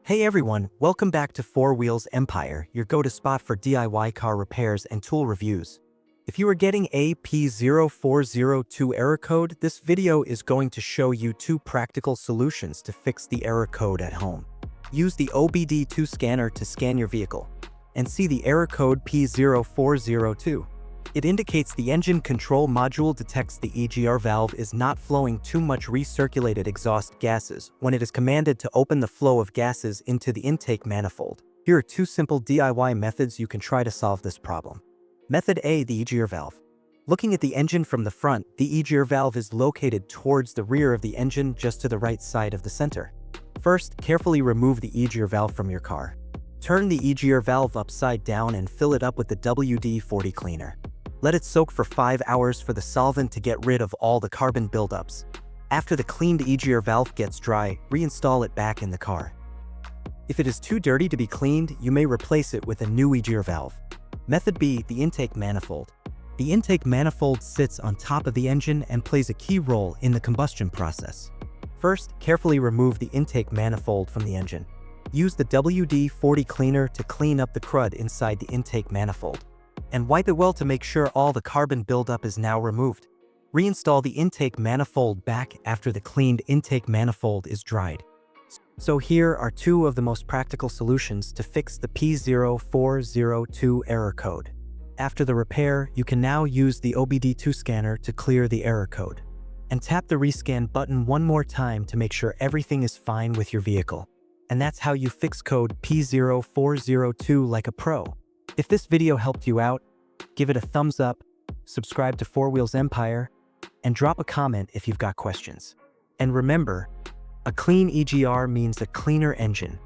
Hey everyone, welcome back to Four Wheels Empire, your go-to spot for DIY car repairs and tool reviews. If you are getting a P0402 error code, this video is going to show you two practical solutions to fix the error code at home. Use the OBD2 scanner to scan your vehicle and see the error code P0402. It indicates the engine control module detects the EGR valve is not flowing too much recirculated exhaust gases when it is commanded to open the flow of gases into the intake manifold. Here are two simple DIY methods you can try to solve this problem. Method A, the EGR valve. Looking at the engine from the front, the EGR valve is located towards the rear of the engine just to the right side of the center. First, carefully remove the EGR valve from your car. Turn the EGR valve upside down and fill it up with the WD-40 cleaner. Let it soak for 5 hours for the solvent to get rid of all the carbon buildups. After the cleaned EGR valve gets dry, reinstall it back in the car. If it is too dirty to be cleaned, you may replace it with a new EGR valve. Method B, the intake manifold. The intake manifold sits on top of the engine and plays a key role in the combustion process. First, carefully remove the intake manifold from the engine. Use the WD-40 cleaner to clean up the crud inside the intake manifold. And wipe it well to make sure all the carbon buildup is now removed. Reinstall the intake manifold back after the cleaned intake manifold is dried. So here are two of the most practical solutions to fix the P0402 error code. After the repair, you can now use the OBD2 scanner to clear the error code. And tap the rescan button one more time to make sure everything is fine with your vehicle. And that's how you fix code P0402 like a pro. If this video helped you out, give it a thumbs up, subscribe to Four Wheels Empire, and drop a comment if you've got questions. And remember, a clean EGR means a cleaner engine.